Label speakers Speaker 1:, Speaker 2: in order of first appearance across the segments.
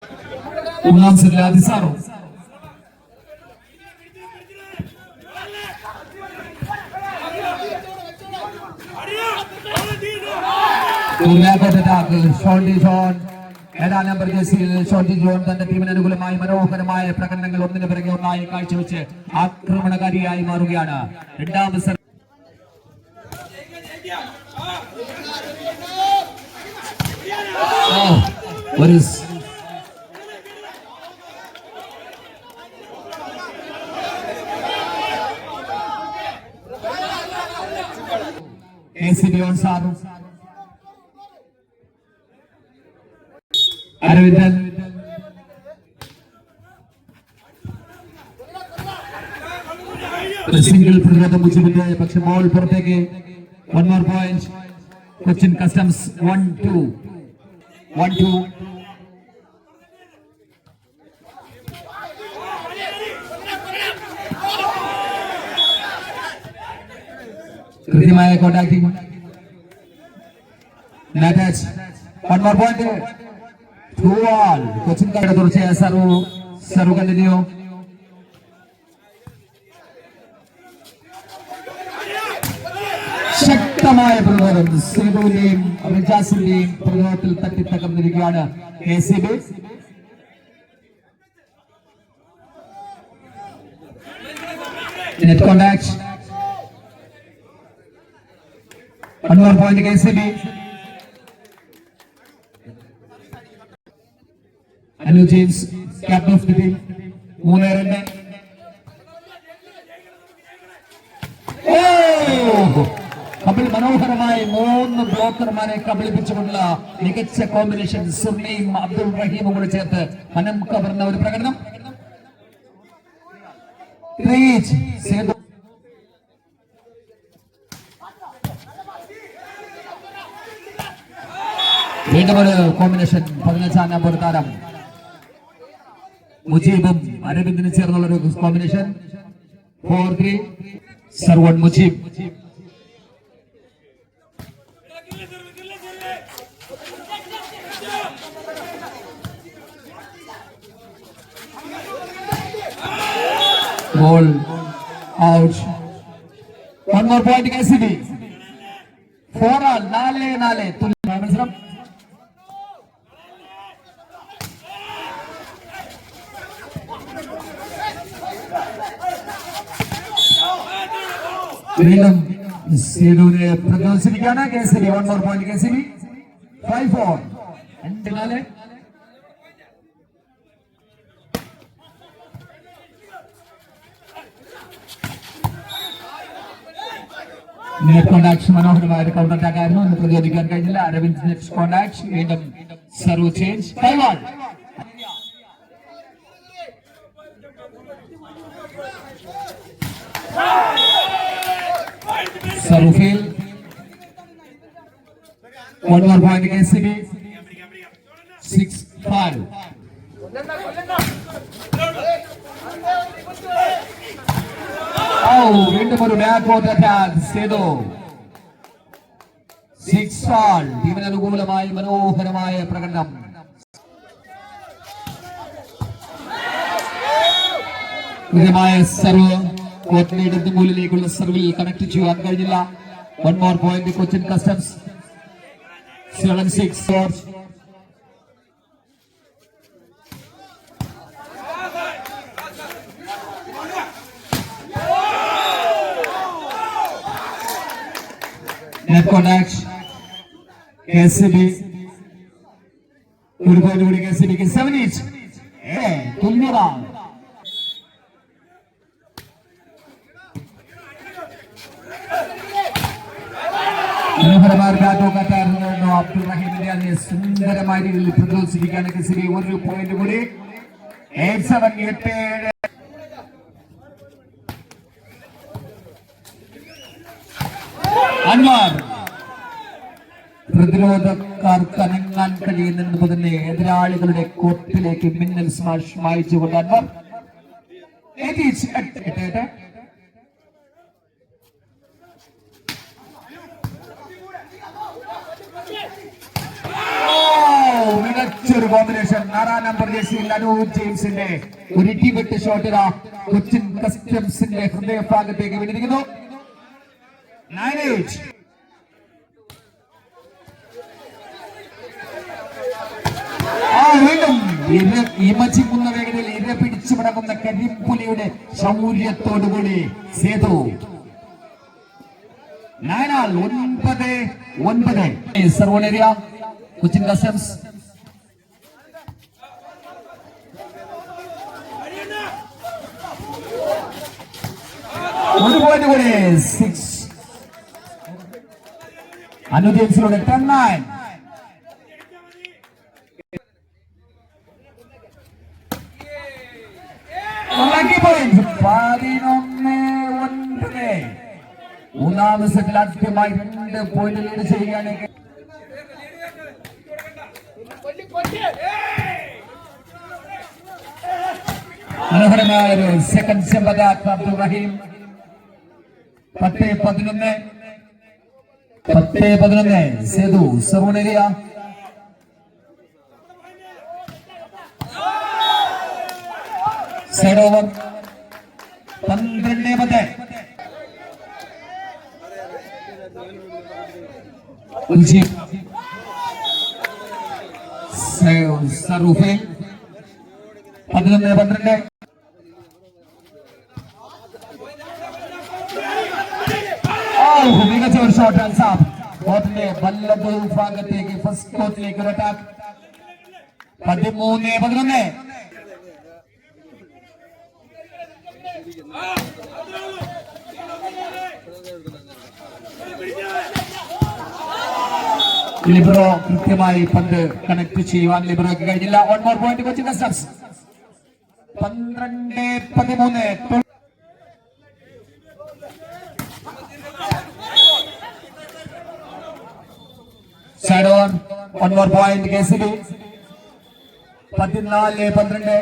Speaker 1: മൂന്നാം സെറ്റിൽ അതിസാറോ ഏഴാം number ജേഴ്സിയിൽ ഷോണ്ടി John തന്റെ ടീമിന് അനുകൂലമായി മനോഹരമായ പ്രകടനങ്ങൾ ഒന്നിനു പിറകെ ഒന്നായി കാഴ്ചവെച്ച് ആക്രമണകാരിയായി മാറുകയാണ്. രണ്ടാം ഒരു അരവിന്ദൻ സിംഗിൾ പ്രതിരോധം മുജിബിന്റെ പക്ഷെ ബോൾ പുറത്തേക്ക്. 1 more point. കൊച്ചിൻ കസ്റ്റംസ് 1-2. കൃത്യമായ കോണ്ടാക്ടിംഗ്. 1 more point. 2-all. കൊച്ചിൻ കട തുടർച്ചയായ സർവ് കണ്ടിന്യൂ. ശക്തമായ പ്രതിരോധം സീനുവിന്റെയും റിജാസിന്റെയും പ്രതിരോധത്തിൽ തട്ടിത്തകർന്നിരിക്കുകയാണ് KCB. Net contact. 1 more point KCB. Anu James captain of the team. 3-2. Kapil മനോഹരമായി 3 ബ്ലോക്കർമാരെ കബളിപ്പിച്ചുകൊണ്ടുള്ള മികച്ച കോമ്പിനേഷൻ. സുർണയും അബ്ദുൾ റഹീമും കൂടെ ചേർത്ത് മനം കവർന്ന ഒരു പ്രകടനം. വീണ്ടും ഒരു കോമ്പിനേഷൻ. 15-ാം നമ്പർ താരം മുജീബും അരവിന്ദിനും ചേർന്നുള്ള ഒരു combination. 4-3. സർവൺ Mujeeb. Ball out. 1 more point KCB. 4-all. 4-4. തുല്യ മത്സരം. വീണ്ടും സീനുവിനെ പ്രദർശിപ്പിക്കാണ് KCB. 1 more point KCB. 5-4. 2-4. Net contact. മനോഹരമായ ഒരു കൗണ്ടർ അറ്റാക്ക് ആയിരുന്നു. ഇന്ന് പ്രതിരോധിക്കാൻ കഴിഞ്ഞില്ല. Aravind net contact. വീണ്ടും serve change. 5-all. Serve fail. 1 more point KCB. 6-5. വീണ്ടും ഒരു ബാക്ക്വേർഡ് അറ്റാക്ക് ചെയ്തു. 6-all. ടീമിന് അനുകൂലമായി മനോഹരമായ പ്രകടനം. കൃത്യമായ സർവ്. കോർട്ടിന്റെ ഇടത് മൂലിലേക്കുള്ള സർവിൽ കണക്ട് ചെയ്യാൻ കഴിഞ്ഞില്ല. 1 more point Cochin customs. 7-6. Net contact. KCB ഒരു പോയിന്റ് കൂടി KCBക്ക്. 7-8. തുല്യത. മനോഹരമായ ബാറ്റോക്കാറ്റായിരുന്നു അബ്ദുൾ റഹീമിന്റെ. അതിനെ സുന്ദരമായ രീതിയിൽ പ്രദർശിപ്പിക്കാൻ KCB. ഒരു പോയിന്റ് കൂടി. 8-7. അൻവർ. പ്രതിരോധക്കാർക്ക് അനങ്ങാൻ കഴിയുന്നതിന് തന്നെ എതിരാളികളുടെ കോർട്ടിലേക്ക് മിന്നൽ സ്മാഷ് വായിച്ചുകൊണ്ട് അൻവർ. 8-8. മികച്ചൊരു കോമ്പിനേഷൻ 6 നമ്പർ ജേഴ്സിയിൽ അനൂപ് ജെയിംസിന്റെ ഒരു ഇടിവെട്ട് ഷോട്ട് ഇതാ കൊച്ചിൻ കസ്റ്റംസിന്റെ ഹൃദയഭാഗത്തേക്ക് വിട്ടിരിക്കുന്നു. 9-8. വീണ്ടും ഇമച്ചിക്കുന്ന വേഗതയിൽ ഇര പിടിച്ചു മടങ്ങുന്ന കരിമ്പുലിയുടെ ശൗര്യത്തോടുകൂടി സേതു 9-9. സർവോൺ ഏരിയ കൊച്ചിൻ കസ്റ്റംസ്. ഒരു പോയിന്റ് കൂടി 6. അനു ജെയിംസിലൂടെ 10-9. മൂന്നാം സെറ്റിൽ ആദ്യമായി 2 പോയിന്റ് ലീഡ് ചെയ്യുകയാണ്. മനോഹരമായ ഒരു സെക്കൻഡ് ചെമ്പക അബ്ദുൾ റഹീം. 10-11. സേതു സർവോൺ ഏരിയ. Side over 12-10. സറൂഫെ 11-12. മികച്ച ഒരു ഷോട്ട് അൻസാബ് കോർട്ടിന്റെ വല്ലത് ഭാഗത്തേക്ക് ഫസ്റ്റ് കോർട്ടിലേക്ക് ഒരു അറ്റാക്ക്. 13-11. ലിബ്രോ കൃത്യമായി പന്ത് കണക്ട് ചെയ്യുവാൻ ലിബ്രോയ്ക്ക് കഴിഞ്ഞില്ല. 1 more point Cochin customs. 12-13. Side on 1 more point KCB. 14-12.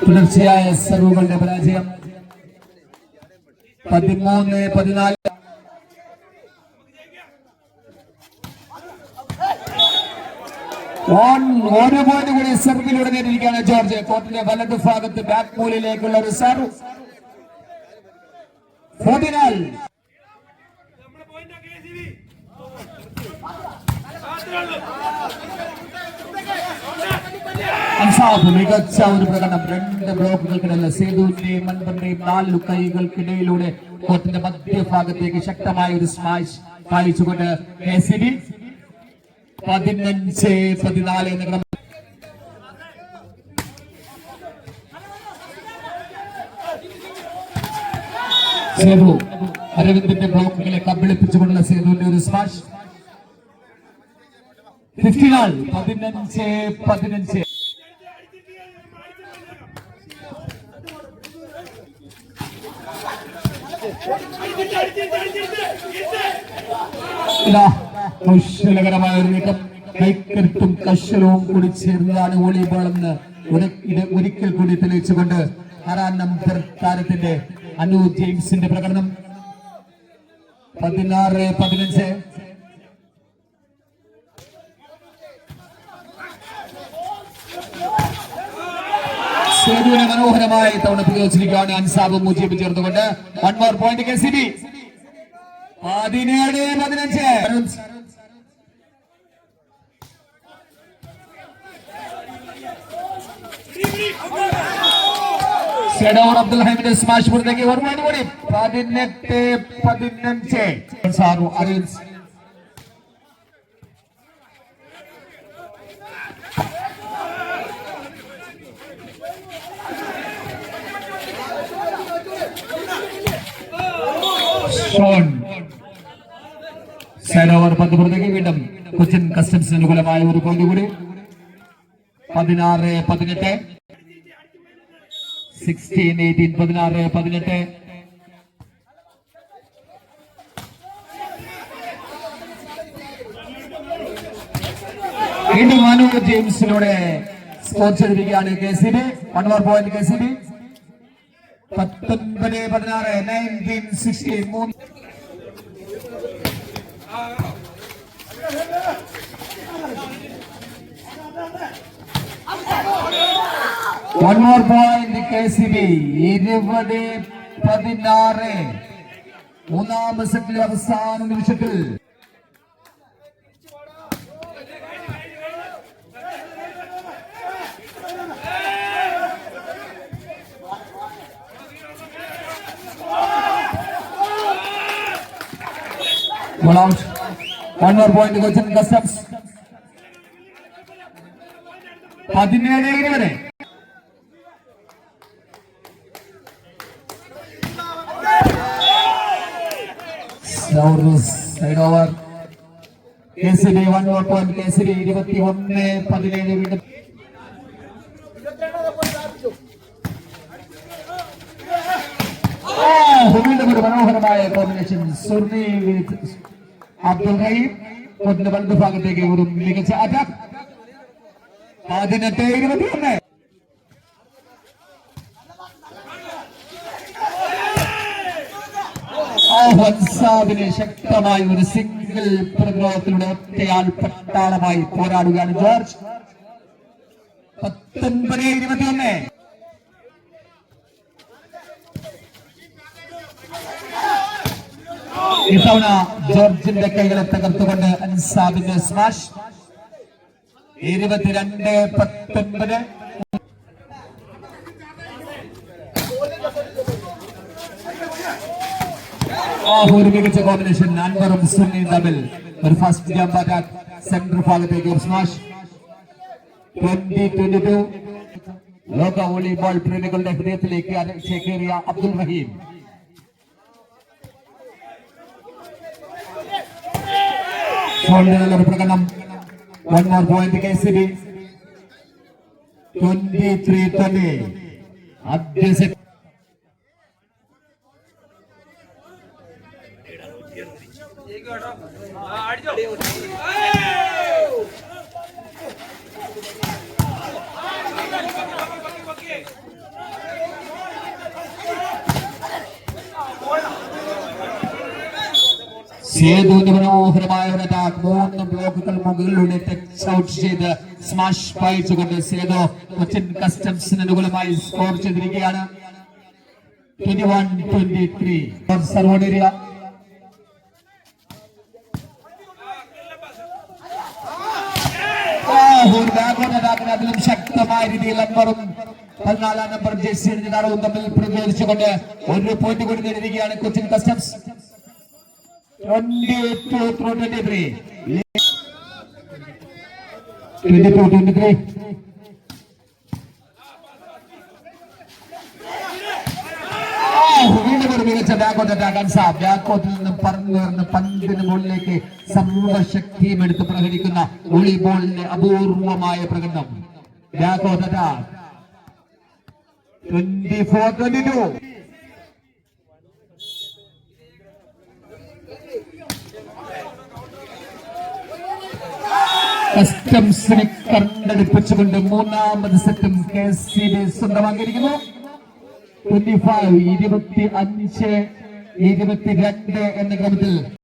Speaker 1: തുടർച്ചയായ സർവുകളുടെ പരാജയം. 13-14. ഒരു പോയിന്റ് കൂടി സർവിലൂടെ നേടിയിരിക്കുകയാണ് ജോർജ്. കോർട്ടിന്റെ വലത് ഭാഗത്ത് ബാക്ക് മൂലയിലേക്കുള്ള ഒരു സർവ്. 14. മികച്ച ഒരു പ്രകടനം. 2 ബ്ലോക്കുകൾക്കിടയിൽ സേതുവിന്റെയും മൻപറിന്റെയും 4 കൈകൾക്കിടയിലൂടെ കോർട്ടിന്റെ മധ്യഭാഗത്തേക്ക് ശക്തമായ ഒരു സ്മാഷ് പാലിച്ചുകൊണ്ട് KCB 15-14 എന്ന ക്രമം. സേതു അരവിന്ദിന്റെ ബ്ലോക്കുകളെ കബളിപ്പിച്ചുകൊണ്ടുള്ള സേതുവിന്റെ ഒരു സ്മാഷ്. 15-15. കൗശലകരമായ ഒരു നീക്കം. കൈക്കരുത്തും കൗശലവും കൂടി ചേർന്നതാണ് വോളിബോൾ എന്ന് ഒരിക്കൽ കൂടി തെളിയിച്ചുകൊണ്ട് 6 നമ്പർ താരത്തിന്റെ അനു ജെയിംസിന്റെ പ്രകടനം. 16-15. സേതുവിനെ മനോഹരമായി തവണ പ്രയോഗിച്ചിരിക്കുകയാണ് അൻസാബും മുജീബും ചേർന്നുകൊണ്ട്. 1 more point KCB. 17-15. അബ്ദുൽ ഹമീദിന്റെ സ്മാഷ് പുറത്തേക്ക്. 1 point കൂടി. 18-15. സൈഡ് ഓവർ 10 പുറത്തേക്ക്. വീണ്ടും കൊച്ചിൻ കസ്റ്റംസിന് അനുകൂലമായ ഒരു പോയിന്റ് കൂടി. 16-18. 16-18. 16-18. വീണ്ടും അനു ജെയിംസിലൂടെ സ്കോർ ചെയ്തിരിക്കുകയാണ് KCB. 1 more point KCB. 19-16. One more point KCB 20-16 മൂന്നാം സെറ്റിലെ അവസാന നിമിഷത്തിൽ Ball out. One more point to Cochin Customs. 17-20. Side over. KCB one more point. KCB 21-17. മനോഹരമായ കോമ്പിനേഷൻ സുർണി അബ്ദുൽ റഹീം വലതു ഭാഗത്തേക്ക് ഒരു മികച്ച അറ്റാക്ക് 18-21 ഹൻസാബിനെ ശക്തമായ ഒരു സിംഗിൾ പ്രതിരോധത്തിലൂടെ ഒറ്റയാൾ പട്ടാളമായി പോരാടുകയാണ് ജോർജ് 19-21 ഇത്തവണ ജോർജിന്റെ കൈകളെ തകർത്തുകൊണ്ട് അൻസാബിന്റെ സ്മാഷ് 22-19 ഒരു മികച്ച കോമ്പിനേഷൻ അൻവറും സുന്നിയും തമ്മിൽ ഒരു ഫസ്റ്റ് ജമ്പ് അറ്റാക്ക് സെന്റർ ഭാഗത്തേക്ക് ഒരു സ്മാഷ് 20-22 ലോക വോളിബോൾ പ്രേമികളുടെ ഹൃദയത്തിലേക്ക് ചേക്കേറിയ അബ്ദുൽ റഹീം നല്ലൊരു പ്രകടനം one more point KCB 23-20 ആദ്യ സെറ്റ് സേതുവിന്റെ മനോഹരമായ ഒരു അറ്റാക്ക് 3 ബ്ലോക്കുകൾ മുകളിലൂടെ ടച്ച് ഔട്ട് ചെയ്ത് സ്മാഷ് പായിച്ചുകൊണ്ട് സേതു കൊച്ചിൻ കസ്റ്റംസിന് അനുകൂലമായി സ്കോർ ചെയ്തിരിക്കുകയാണ് 21-23 സർവോഡ് ഏരിയ അതിലും ശക്തമായ രീതിയിൽ അൻവറും 14 നമ്പർ ജേഴ്സി അണിഞ്ഞതാരവും തമ്മിൽ പ്രതിരോധിച്ചുകൊണ്ട് ഒരു പോയിന്റ് കൂടി നേടിയിരിക്കുകയാണ് കൊച്ചിൻ കസ്റ്റംസ് 22-23 വീണ്ടും ഒരു മികച്ച ബാക്കോട്ട് അറ്റാക്ക് അൻസാബ് ബാക്കോട്ടിൽ നിന്ന് പറന്നുയർന്ന് പന്തിന് മുകളിലേക്ക് സർവശക്തിയും എടുത്ത് പ്രകടിക്കുന്ന വോളിബോളിന്റെ അപൂർവമായ പ്രകടനം ബാക്കോട്ട് അറ്റാക്ക് 24-22 കസ്റ്റംസിനെ കണ്ടടിപ്പിച്ചുകൊണ്ട് മൂന്നാമത് സെറ്റും KCB സ്വന്തമാക്കിയിരിക്കുന്നു 25-25-22 എന്ന ക്രമത്തിൽ